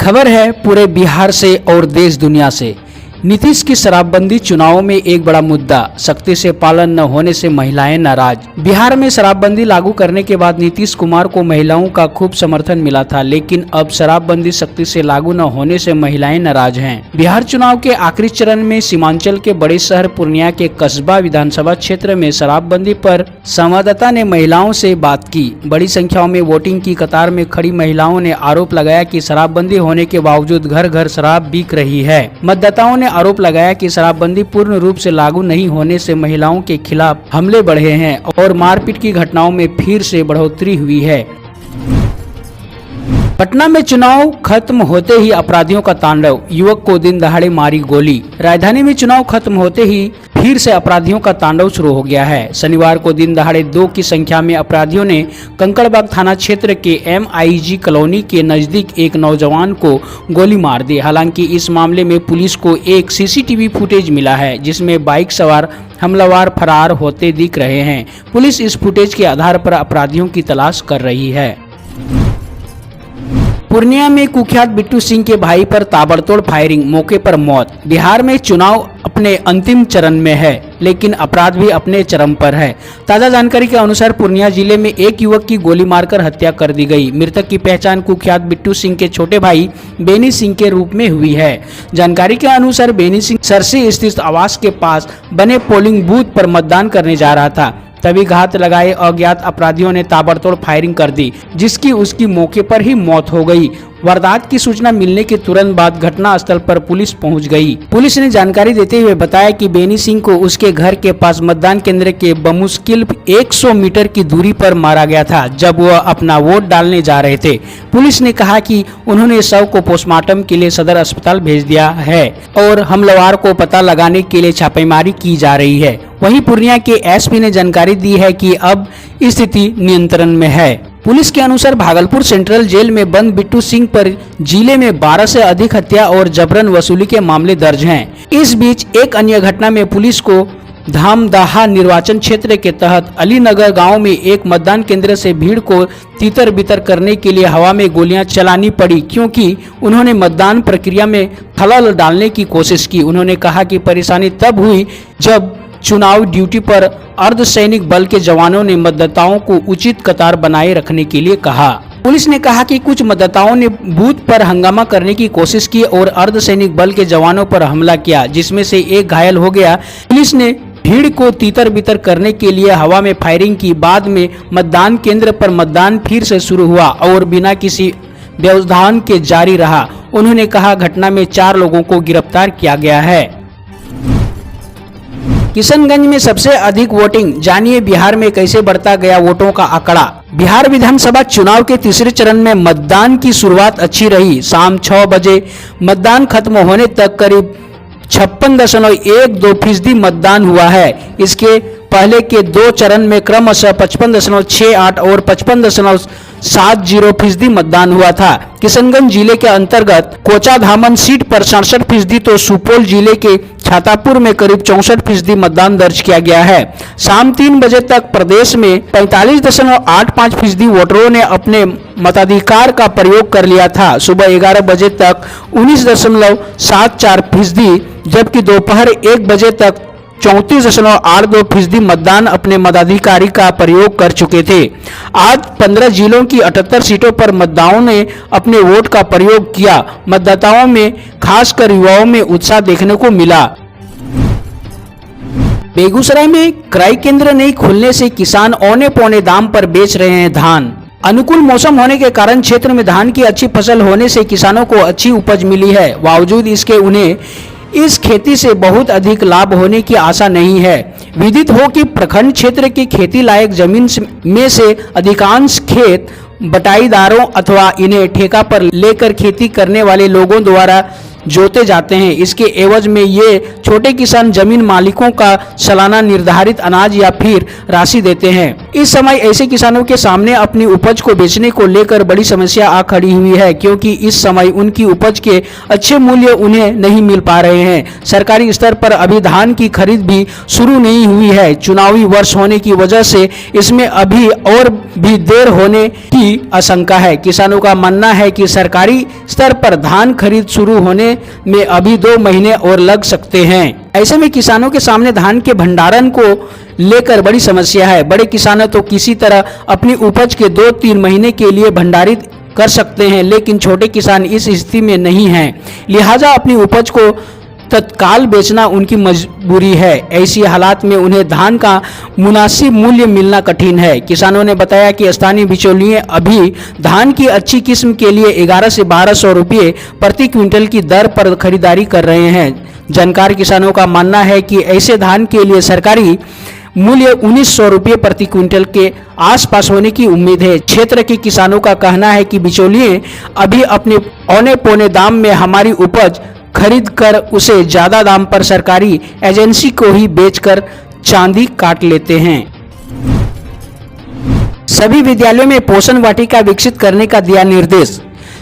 खबर है पूरे बिहार से और देश दुनिया से। नीतीश की शराबबंदी चुनावों में एक बड़ा मुद्दा, सख्ती से पालन न होने से महिलाएं नाराज। बिहार में शराबबंदी लागू करने के बाद नीतीश कुमार को महिलाओं का खूब समर्थन मिला था, लेकिन अब शराबबंदी सख्ती से लागू न होने से महिलाएं नाराज हैं। बिहार चुनाव के आखिरी चरण में सीमांचल के बड़े शहर पूर्णिया के कसबा विधानसभा क्षेत्र में शराबबंदी पर संवाददाता ने महिलाओं से बात की। बड़ी संख्या में वोटिंग की कतार में खड़ी महिलाओं ने आरोप लगाया कि शराबबंदी होने के बावजूद घर घर शराब बिक रही है। मतदाताओं ने आरोप लगाया कि शराबबंदी पूर्ण रूप से लागू नहीं होने से महिलाओं के खिलाफ हमले बढ़े हैं और मारपीट की घटनाओं में फिर से बढ़ोतरी हुई है। पटना में चुनाव खत्म होते ही अपराधियों का तांडव, युवक को दिन दहाड़े मारी गोली। राजधानी में चुनाव खत्म होते ही फिर से अपराधियों का तांडव शुरू हो गया है। शनिवार को दिन दहाड़े 2 की संख्या में अपराधियों ने कंकड़बाग थाना क्षेत्र के MIG कॉलोनी के नजदीक एक नौजवान को गोली मार दी। हालांकि इस मामले में पुलिस को एक CCTV फुटेज मिला है, जिसमें बाइक सवार हमलावर फरार होते दिख रहे हैं। पुलिस इस फुटेज के आधार पर अपराधियों की तलाश कर रही है। पूर्णिया में कुख्यात बिट्टू सिंह के भाई पर ताबड़तोड़ फायरिंग, मौके पर मौत। बिहार में चुनाव अपने अंतिम चरण में है, लेकिन अपराध भी अपने चरम पर है। ताजा जानकारी के अनुसार पूर्णिया जिले में एक युवक की गोली मारकर हत्या कर दी गई। मृतक की पहचान कुख्यात बिट्टू सिंह के छोटे भाई बेनी सिंह के रूप में हुई है। जानकारी के अनुसार बेनी सिंह सरसी स्थित आवास के पास बने पोलिंग बूथ पर मतदान करने जा रहा था, तभी घात लगाए अज्ञात अपराधियों ने ताबड़तोड़ फायरिंग कर दी, जिसकी उसकी मौके पर ही मौत हो गई। वारदात की सूचना मिलने के तुरंत बाद घटना स्थल पर पुलिस पहुंच गई। पुलिस ने जानकारी देते हुए बताया कि बेनी सिंह को उसके घर के पास मतदान केंद्र के बमुश्किल 100 मीटर की दूरी पर मारा गया था, जब वह अपना वोट डालने जा रहे थे। पुलिस ने कहा कि उन्होंने शव को पोस्टमार्टम के लिए सदर अस्पताल भेज दिया है और हमलावर को पता लगाने के लिए छापेमारी की जा रही है। वहीं पूर्णिया के SP ने जानकारी दी है कि अब स्थिति नियंत्रण में है। पुलिस के अनुसार भागलपुर सेंट्रल जेल में बंद बिट्टू सिंह पर जिले में 12 से अधिक हत्या और जबरन वसूली के मामले दर्ज हैं। इस बीच एक अन्य घटना में पुलिस को धामदाहा निर्वाचन क्षेत्र के तहत अलीनगर गांव में एक मतदान केंद्र से भीड़ को तितर बितर करने के लिए हवा में गोलियां चलानी पड़ी, क्योंकि उन्होंने मतदान प्रक्रिया में खलल डालने की कोशिश की। उन्होंने कहा कि परेशानी तब हुई जब चुनाव ड्यूटी पर अर्धसैनिक बल के जवानों ने मतदाताओं को उचित कतार बनाए रखने के लिए कहा। पुलिस ने कहा कि कुछ मतदाताओं ने बूथ पर हंगामा करने की कोशिश की और अर्धसैनिक बल के जवानों पर हमला किया, जिसमें से एक घायल हो गया। पुलिस ने भीड़ को तीतर बितर करने के लिए हवा में फायरिंग की। बाद में मतदान केंद्र पर मतदान फिर से शुरू हुआ और बिना किसी व्यवधान के जारी रहा। उन्होंने कहा घटना में 4 लोगों को गिरफ्तार किया गया है। किशनगंज में सबसे अधिक वोटिंग, जानिए बिहार में कैसे बढ़ता गया वोटों का आंकड़ा। बिहार विधानसभा चुनाव के तीसरे चरण में मतदान की शुरुआत अच्छी रही। शाम 6 बजे मतदान खत्म होने तक करीब 56.12% मतदान हुआ है। इसके पहले के 2 चरण में क्रमशः 55.68 और 55.70% मतदान हुआ था। किशनगंज जिले के अंतर्गत कोचाधामन सीट पर 67%, तो सुपौल जिले के छातापुर में करीब 64% मतदान दर्ज किया गया है। शाम 3 बजे तक प्रदेश में 45.85% वोटरों ने अपने मताधिकार का प्रयोग कर लिया था। सुबह 11 बजे तक 19.74%, जबकि दोपहर 1 बजे तक 34.82% मतदान अपने मताधिकारी का प्रयोग कर चुके थे। आज 15 जिलों की 78 सीटों पर मतदाताओं ने अपने वोट का प्रयोग किया। मतदाताओं में खासकर युवाओं में उत्साह देखने को मिला। बेगूसराय में क्रय केंद्र नहीं खुलने से किसान औने पौने दाम पर बेच रहे हैं धान। अनुकूल मौसम होने के कारण क्षेत्र में धान की अच्छी फसल होने से किसानों को अच्छी उपज मिली है। बावजूद इसके उन्हें इस खेती से बहुत अधिक लाभ होने की आशा नहीं है। विदित हो कि प्रखंड क्षेत्र की खेती लायक जमीन में से अधिकांश खेत बटाईदारों अथवा इन्हें ठेका पर लेकर खेती करने वाले लोगों द्वारा जोते जाते हैं। इसके एवज में ये छोटे किसान जमीन मालिकों का सालाना निर्धारित अनाज या फिर राशि देते हैं। इस समय ऐसे किसानों के सामने अपनी उपज को बेचने को लेकर बड़ी समस्या आ खड़ी हुई है, क्योंकि इस समय उनकी उपज के अच्छे मूल्य उन्हें नहीं मिल पा रहे हैं। सरकारी स्तर पर अभी धान की खरीद भी शुरू नहीं हुई है। चुनावी वर्ष होने की वजह से इसमें अभी और भी देर होने की आशंका है। किसानों का मानना है कि सरकारी स्तर पर धान खरीद शुरू होने में अभी 2 महीने और लग सकते हैं। ऐसे में किसानों के सामने धान के भंडारण को लेकर बड़ी समस्या है। बड़े किसान तो किसी तरह अपनी उपज के 2-3 महीने के लिए भंडारित कर सकते हैं, लेकिन छोटे किसान इस स्थिति में नहीं हैं। लिहाजा अपनी उपज को तत्काल बेचना उनकी मजबूरी है। ऐसी हालात में उन्हें धान का मुनासिब मूल्य मिलना कठिन है। किसानों ने बताया कि स्थानीय बिचौलिए अभी धान की अच्छी किस्म के लिए 1100 से 1200 रुपये प्रति क्विंटल की दर पर खरीदारी कर रहे हैं। जानकार किसानों का मानना है कि ऐसे धान के लिए सरकारी मूल्य 1900 रुपये प्रति क्विंटल के आसपास होने की उम्मीद है। क्षेत्र के किसानों का कहना है कि बिचौलिए अभी अपने औने पौने दाम में हमारी उपज खरीद कर उसे ज्यादा दाम पर सरकारी एजेंसी को ही बेचकर चांदी काट लेते हैं। सभी विद्यालयों में पोषण वाटिका विकसित करने का दिया निर्देश।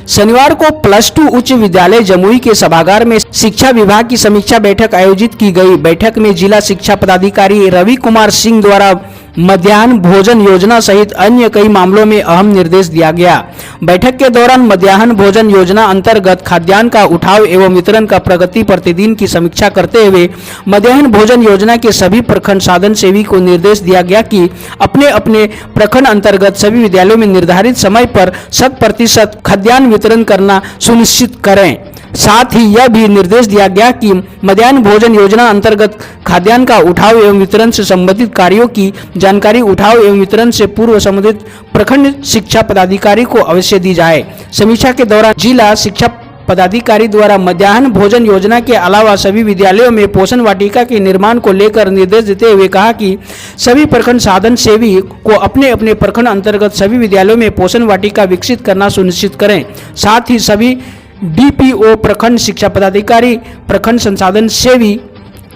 शनिवार को +2 उच्च विद्यालय जमुई के सभागार में शिक्षा विभाग की समीक्षा बैठक आयोजित की गई। बैठक में जिला शिक्षा पदाधिकारी रवि कुमार सिंह द्वारा मध्याह्न भोजन योजना सहित अन्य कई मामलों में अहम निर्देश दिया गया। बैठक के दौरान मध्याह्न भोजन योजना अंतर्गत खाद्यान्न का उठाव एवं वितरण का प्रगति प्रतिदिन की समीक्षा करते हुए मध्याह्न भोजन योजना के सभी प्रखंड साधन सेवी को निर्देश दिया गया कि अपने अपने प्रखंड अंतर्गत सभी विद्यालयों में निर्धारित समय पर 100% खाद्यान्न वितरण करना सुनिश्चित करें। साथ ही यह भी निर्देश दिया गया कि मध्याह्न भोजन योजना अंतर्गत खाद्यान्न का उठाव एवं वितरण से संबंधित कार्यों की जानकारी उठाव एवं वितरण से पूर्व संबंधित प्रखंड शिक्षा पदाधिकारी को अवश्य दी जाए। समीक्षा के दौरान जिला शिक्षा पदाधिकारी द्वारा मध्याह्न भोजन योजना के अलावा सभी विद्यालयों में पोषण वाटिका के निर्माण को लेकर निर्देश देते हुए कहा कि सभी प्रखंड साधन सेवी को अपने अपने प्रखंड अंतर्गत सभी विद्यालयों में पोषण वाटिका विकसित करना सुनिश्चित करें। साथ ही सभी डीपीओ प्रखंड शिक्षा पदाधिकारी प्रखंड संसाधन सेवी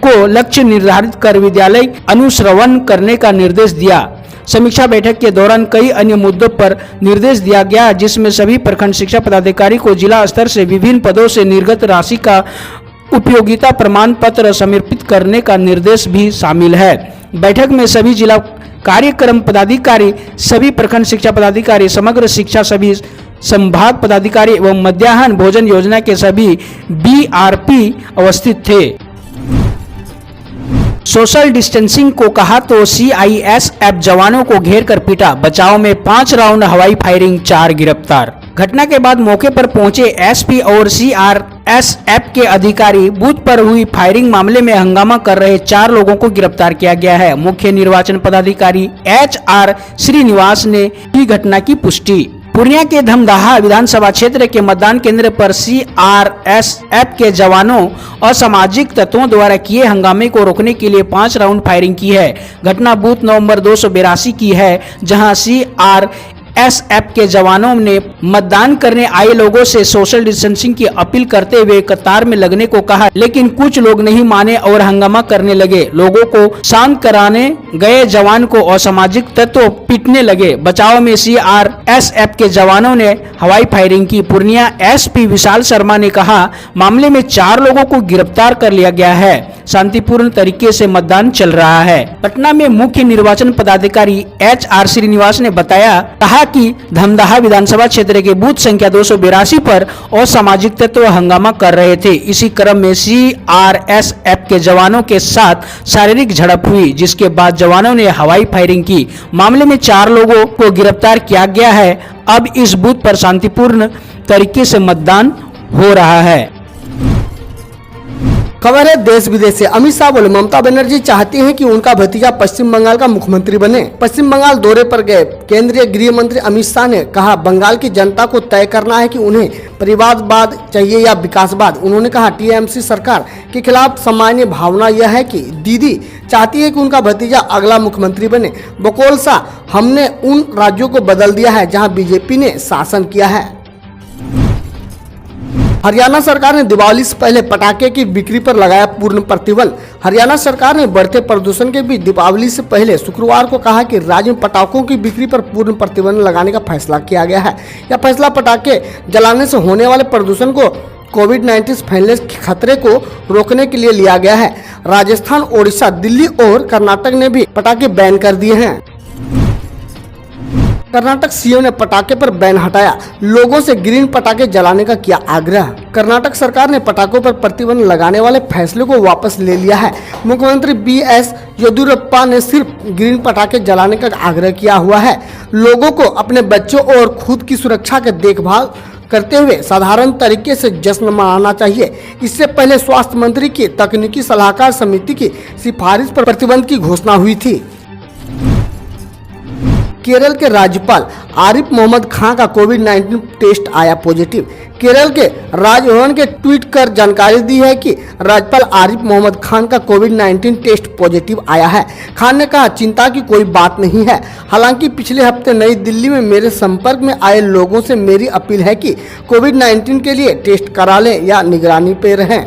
को लक्ष्य निर्धारित कर विद्यालय अनुश्रवण करने का निर्देश दिया। समीक्षा बैठक के दौरान कई अन्य मुद्दों पर निर्देश दिया गया, जिसमें सभी प्रखंड शिक्षा पदाधिकारी को जिला स्तर से विभिन्न पदों से निर्गत राशि का उपयोगिता प्रमाण पत्र समर्पित करने का निर्देश भी शामिल है। बैठक में सभी जिला कार्यक्रम पदाधिकारी, सभी प्रखंड शिक्षा पदाधिकारी, समग्र शिक्षा सभी संभाग पदाधिकारी एवं मध्याह्न भोजन योजना के सभी बीआरपी उपस्थित थे। सोशल डिस्टेंसिंग को कहा तो सीआईएसएफ जवानों को घेर कर पीटा। बचाव में 5 राउंड हवाई फायरिंग, 4 गिरफ्तार। घटना के बाद मौके पर पहुंचे एसपी और सीआरएसएफ के अधिकारी बूथ पर हुई फायरिंग मामले में हंगामा कर रहे 4 लोगों को गिरफ्तार किया गया है। मुख्य निर्वाचन पदाधिकारी एचआर श्रीनिवास ने की घटना की पुष्टि। पूर्णिया के धमदाहा विधानसभा क्षेत्र के मतदान केंद्र पर सीआरएसएफ के जवानों असामाजिक तत्वों द्वारा किए हंगामे को रोकने के लिए 5 राउंड फायरिंग की है। घटना बूथ नंबर 282 की है, जहां सीआरएसएफ के जवानों ने मतदान करने आए लोगों से सोशल डिस्टेंसिंग की अपील करते हुए कतार में लगने को कहा, लेकिन कुछ लोग नहीं माने और हंगामा करने लगे। लोगों को शांत कराने गए जवान को असामाजिक तत्व पीटने लगे। बचाव में सीआरएसएफ के जवानों ने हवाई फायरिंग की। पूर्णिया एसपी विशाल शर्मा ने कहा, मामले में 4 लोगों को गिरफ्तार कर लिया गया है। शांतिपूर्ण तरीके से मतदान चल रहा है। पटना में मुख्य निर्वाचन पदाधिकारी एचआर श्रीनिवास ने बताया, कहा कि धमदाहा विधानसभा क्षेत्र के बूथ संख्या 282 पर असामाजिक तत्व हंगामा कर रहे थे। इसी क्रम में सीआरएसएफ के जवानों के साथ शारीरिक झड़प हुई, जिसके बाद जवानों ने हवाई फायरिंग की। मामले में 4 लोगों को गिरफ्तार किया गया है। अब इस बूथ पर शांतिपूर्ण तरीके से मतदान हो रहा है। खबर है देश विदेश से। अमित शाह बोले, ममता बनर्जी चाहती हैं कि उनका भतीजा पश्चिम बंगाल का मुख्यमंत्री बने। पश्चिम बंगाल दौरे पर गए केंद्रीय गृह मंत्री अमित शाह ने कहा, बंगाल की जनता को तय करना है कि उन्हें परिवारवाद चाहिए या विकासवाद। उन्होंने कहा, टीएमसी सरकार के खिलाफ सामान्य भावना यह है कि दीदी चाहती है कि उनका भतीजा अगला मुख्यमंत्री बने। बकौल शाह, हमने उन राज्यों को बदल दिया है जहाँ बीजेपी ने शासन किया है। हरियाणा सरकार ने दिवाली से पहले पटाखे की बिक्री पर लगाया पूर्ण प्रतिबंध। हरियाणा सरकार ने बढ़ते प्रदूषण के बीच दीपावली से पहले शुक्रवार को कहा कि राज्य में पटाखों की बिक्री पर पूर्ण प्रतिबंध लगाने का फैसला किया गया है। यह फैसला पटाखे जलाने से होने वाले प्रदूषण को कोविड-19 फैलने के खतरे को रोकने के लिए लिया गया है। राजस्थान, ओडिशा, दिल्ली और कर्नाटक ने भी पटाखे बैन कर दिए हैं। कर्नाटक सीएम ने पटाखे पर बैन हटाया, लोगों से ग्रीन पटाखे जलाने का किया आग्रह। कर्नाटक सरकार ने पटाखों पर प्रतिबंध लगाने वाले फैसले को वापस ले लिया है। मुख्यमंत्री BS येदियुरप्पा ने सिर्फ ग्रीन पटाखे जलाने का आग्रह किया हुआ है। लोगों को अपने बच्चों और खुद की सुरक्षा की देखभाल करते हुए साधारण तरीके से जश्न मनाना चाहिए। इससे पहले स्वास्थ्य मंत्री की तकनीकी सलाहकार समिति की सिफारिश पर प्रतिबंध की घोषणा हुई थी। केरल के राज्यपाल आरिफ मोहम्मद खान का कोविड-19 टेस्ट आया पॉजिटिव। केरल के राजभवन के ट्वीट कर जानकारी दी है कि राज्यपाल आरिफ मोहम्मद खान का कोविड-19 टेस्ट पॉजिटिव आया है। खान ने कहा, चिंता की कोई बात नहीं है। हालांकि पिछले हफ्ते नई दिल्ली में मेरे संपर्क में आए लोगों से मेरी अपील है कि कोविड-19 के लिए टेस्ट करा लें या निगरानी पे रहें।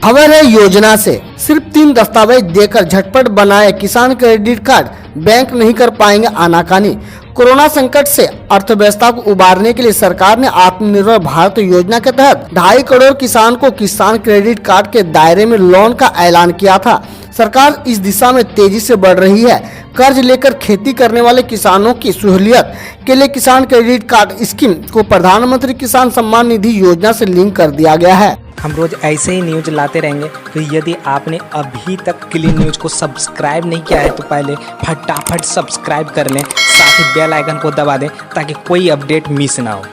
खबर है योजना से, सिर्फ 3 दस्तावेज देकर झटपट बनाए किसान क्रेडिट कार्ड, बैंक नहीं कर पाएंगे आनाकानी। कोरोना संकट से अर्थव्यवस्था को उबारने के लिए सरकार ने आत्मनिर्भर भारत योजना के तहत 2.5 करोड़ किसान को किसान क्रेडिट कार्ड के दायरे में लोन का ऐलान किया था। सरकार इस दिशा में तेजी से बढ़ रही है। कर्ज लेकर खेती करने वाले किसानों की सहूलियत के लिए किसान क्रेडिट कार्ड स्कीम को प्रधानमंत्री किसान सम्मान निधि योजना से लिंक कर दिया गया है। हम रोज ऐसे ही न्यूज लाते रहेंगे, तो यदि आपने अभी तक क्लीन न्यूज को सब्सक्राइब नहीं किया है तो पहले फटाफट सब्सक्राइब कर लें, साथ ही बेल आइकन को दबा दें ताकि कोई अपडेट मिस ना हो।